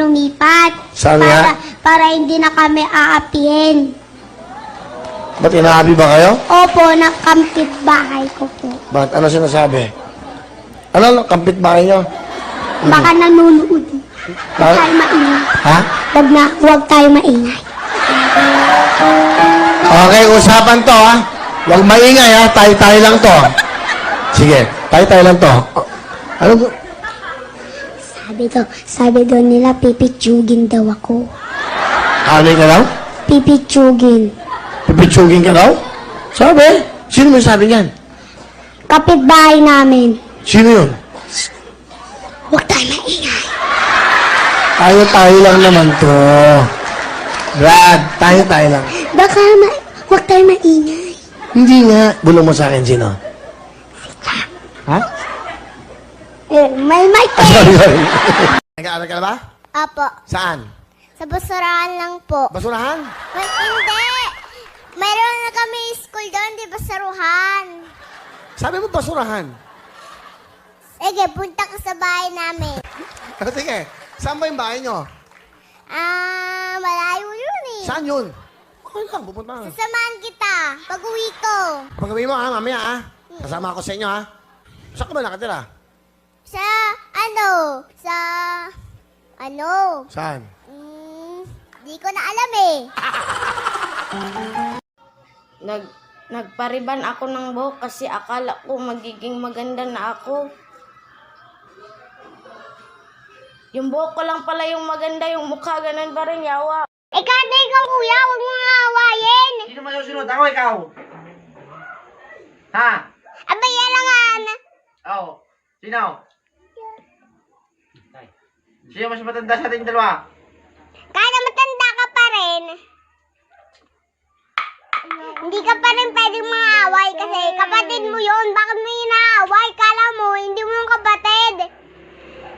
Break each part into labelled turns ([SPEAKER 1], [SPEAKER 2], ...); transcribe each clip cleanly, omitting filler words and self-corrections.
[SPEAKER 1] lumipat.
[SPEAKER 2] Saan nga?
[SPEAKER 1] Para hindi na kami aapihin.
[SPEAKER 2] Ba't inaabi ba kayo?
[SPEAKER 1] Opo, nakampit bahay ko po.
[SPEAKER 2] Ba't? Ano sinasabi? Ano? Kampit bahay nyo?
[SPEAKER 1] Baka nanunood. Huwag tayo maingay.
[SPEAKER 2] Ha?
[SPEAKER 1] Huwag tayo maingay.
[SPEAKER 2] Okay, usapan to ha. Huwag maingay ha. Tayo-tayo lang to. Sige, tayo-tayo lang to. Ano?
[SPEAKER 1] Sabi daw nila, pipitsugin daw ako.
[SPEAKER 2] Ano ka daw?
[SPEAKER 1] Pipitsugin.
[SPEAKER 2] Pipitsugin ka daw? Sabi? Sino may sabi niyan?
[SPEAKER 1] Kapitbahay namin.
[SPEAKER 2] Sino yun?
[SPEAKER 1] Huwag tayo maingay.
[SPEAKER 2] Tayo-tayo lang naman to. Brad, tayo-tayo lang.
[SPEAKER 1] Baka huwag tayo maingay.
[SPEAKER 2] Hindi nga. Bulong mo sa akin, sino? Ha?
[SPEAKER 1] May mic
[SPEAKER 2] Sorry. Nag-aaral ka na ba?
[SPEAKER 1] Apo.
[SPEAKER 2] Saan?
[SPEAKER 1] Sa basurahan lang po.
[SPEAKER 2] Basurahan?
[SPEAKER 1] Hindi. Mayroon na kami school doon, di basuruhan.
[SPEAKER 2] Sabi mo basurahan.
[SPEAKER 1] Sige, punta ka sa bahay namin.
[SPEAKER 2] Sige, saan ba yung bahay nyo?
[SPEAKER 1] Malayo yun eh.
[SPEAKER 2] Saan yun? Okay lang, pupunta ka.
[SPEAKER 1] Sasamahan kita. Pag-uwi ko.
[SPEAKER 2] Pag-uwi mo ha, mamaya ha. Kasama ako sa inyo ha. Saan ka ba nakatira? Saan?
[SPEAKER 1] Di ko na alam eh.
[SPEAKER 3] Nagpariban ako ng buhok kasi akala ko magiging maganda na ako. Yung buhok ko lang pala yung maganda, yung mukha ganun pa rin, yawa.
[SPEAKER 1] Kada ikaw kuya, huwag mo nga awayin.
[SPEAKER 4] Sino masusunod? Ako, ikaw. Ha?
[SPEAKER 1] Abay, alangan.
[SPEAKER 4] Oo. Sino? Sino mas matanda sa ating dalawa?
[SPEAKER 1] Kada matanda ka pa rin. Hindi ka pa rin pwedeng mga-away kasi kapatid mo yun. Bakit mo inaaway? Kala mo, hindi mo yung kapatid.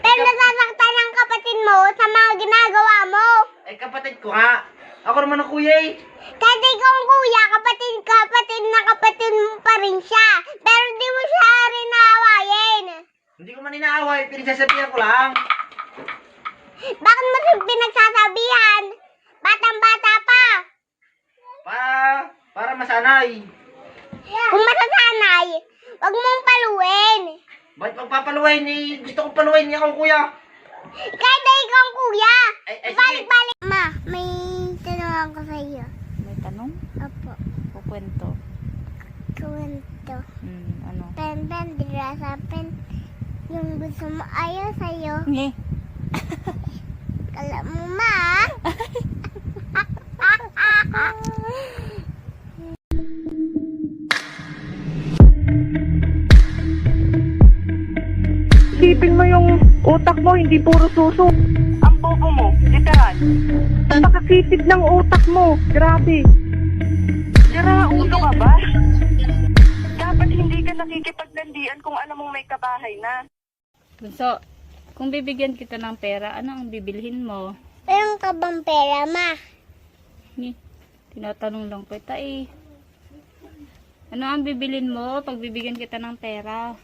[SPEAKER 1] Pero nasasaktan ang kapatid mo sa mga ginagawa mo.
[SPEAKER 4] Eh, kapatid ko ha. Ako naman ang kuya eh.
[SPEAKER 1] Kahit ikaw ang kuya, kapatid mo pa rin siya. Pero hindi mo siya rin naawayin.
[SPEAKER 4] Hindi ko man inaaway. Pinagsasabihan ko lang.
[SPEAKER 1] Bakit mo siya pinagsasabihan? Batang-bata pa.
[SPEAKER 4] Para masanay.
[SPEAKER 1] Kung masasanay, wag mong paluin.
[SPEAKER 4] Ba't magpapaluwain eh? Gusto kong paluwain niya akong kuya.
[SPEAKER 1] Kahit na ikaw ang kuya.
[SPEAKER 4] Sige.
[SPEAKER 1] Balik-balik. Ma, may tanong ako sa iyo.
[SPEAKER 3] May tanong?
[SPEAKER 1] Opo.
[SPEAKER 3] O kwento?
[SPEAKER 1] Kwento.
[SPEAKER 3] Ano?
[SPEAKER 1] Pen, dira sa pen. Yung gusto mo ayaw sa'yo.
[SPEAKER 3] Nge.
[SPEAKER 1] Kala mo, ma.
[SPEAKER 5] Isipin mo yung utak mo, hindi puro suso. Ang bobo mo, literal. Nakakitid ng utak mo, grabe. Sira ulo ka ba? Dapat hindi ka nakikipaglandian kung alam mong may kabahay na.
[SPEAKER 3] So, kung bibigyan kita ng pera, ano ang bibilhin mo?
[SPEAKER 1] Meron ka bang pera, ma?
[SPEAKER 3] Nge. Tinatanong lang kita eh. Ano ang bibilhin mo pag bibigyan kita ng pera?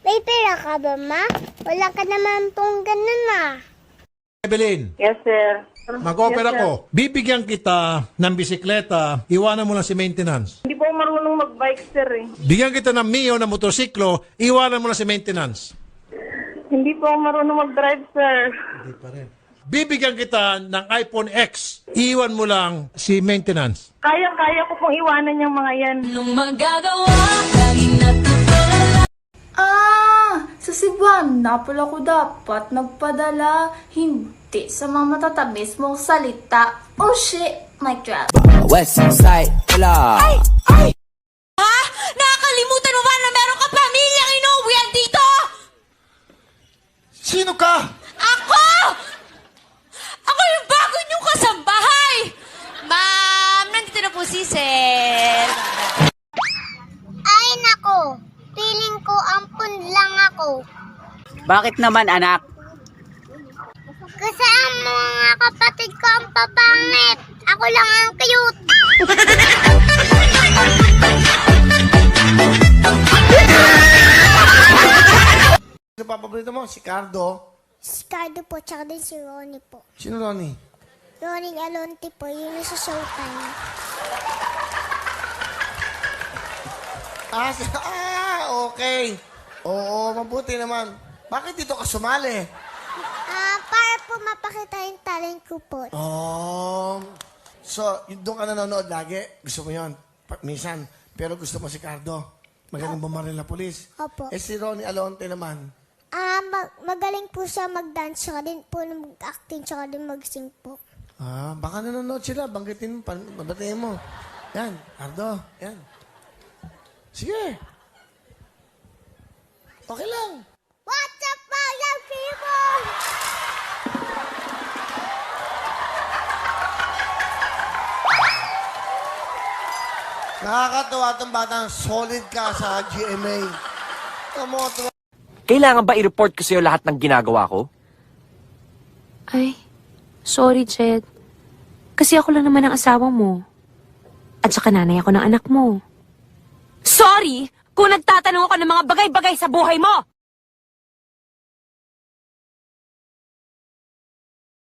[SPEAKER 1] May pera ka ba, ma? Wala ka naman pong ganun, ma.
[SPEAKER 6] Evelyn,
[SPEAKER 5] Yes, sir.
[SPEAKER 6] mag-opera ko. Bibigyan kita ng bisikleta, iwanan mo lang si maintenance.
[SPEAKER 5] Hindi po ako marunong mag-bike, sir eh.
[SPEAKER 6] Bigyan kita ng Mio na motorsiklo, iwanan mo lang si maintenance.
[SPEAKER 5] Hindi po ako marunong mag-drive, sir.
[SPEAKER 6] Hindi pa rin. Bibigyan kita ng iPhone X, iwan mo lang si maintenance.
[SPEAKER 5] Kaya ko pong iwanan yung mga yan.
[SPEAKER 7] Sa Cebuan, napula ko dapat nagpadala, hindi sa mga matatamis mong salita. Oh shit, mic drop.
[SPEAKER 8] West Side Killer.
[SPEAKER 9] Ha? Nakakalimutan mo ba na meron ka pamilyang inuwian dito?
[SPEAKER 2] Sino ka?
[SPEAKER 9] Ako! Ako yung bago niyong kasambahay! Ma'am, nandito na po si Sir.
[SPEAKER 1] Ay, nako. Feeling ko ampun lang ako.
[SPEAKER 4] Bakit naman, anak?
[SPEAKER 1] Kasi ang mga kapatid ko ang papangit. Ako lang ang cute.
[SPEAKER 2] Ano pa paborito mo? Si Cardo.
[SPEAKER 1] Si Cardo po, tsaka din si Ronnie po.
[SPEAKER 2] Sino Ronnie?
[SPEAKER 1] Ronnie Alonte po, yun na sa Showtime.
[SPEAKER 2] Okay. Oo, mabuti naman. Bakit dito ka sumali?
[SPEAKER 1] Para po mapakita yung talent ko po.
[SPEAKER 2] So, doon ka nanonood lagi? Gusto mo yun? Minsan. Pero gusto mo si Cardo? Magaling bumaril na pulis?
[SPEAKER 1] Opo.
[SPEAKER 2] Si Ronnie Alonte naman?
[SPEAKER 1] Magaling po siya mag-dance, tsaka din po mag-acting, tsaka din mag-sing po.
[SPEAKER 2] Baka nanonood sila. Banggitin mo, babatiin mo. Yan, Cardo. Yan. Sige. Okay lang.
[SPEAKER 1] What's up, my young people?
[SPEAKER 2] Nakakatuwa itong batang solid ka sa GMA.
[SPEAKER 8] Kailangan ba i-report ko sa'yo lahat ng ginagawa ko?
[SPEAKER 10] Ay, sorry, Jed. Kasi ako lang naman ang asawa mo. At saka nanay ako ng anak mo. Sorry kung nagtatanong ako ng mga bagay-bagay sa buhay mo!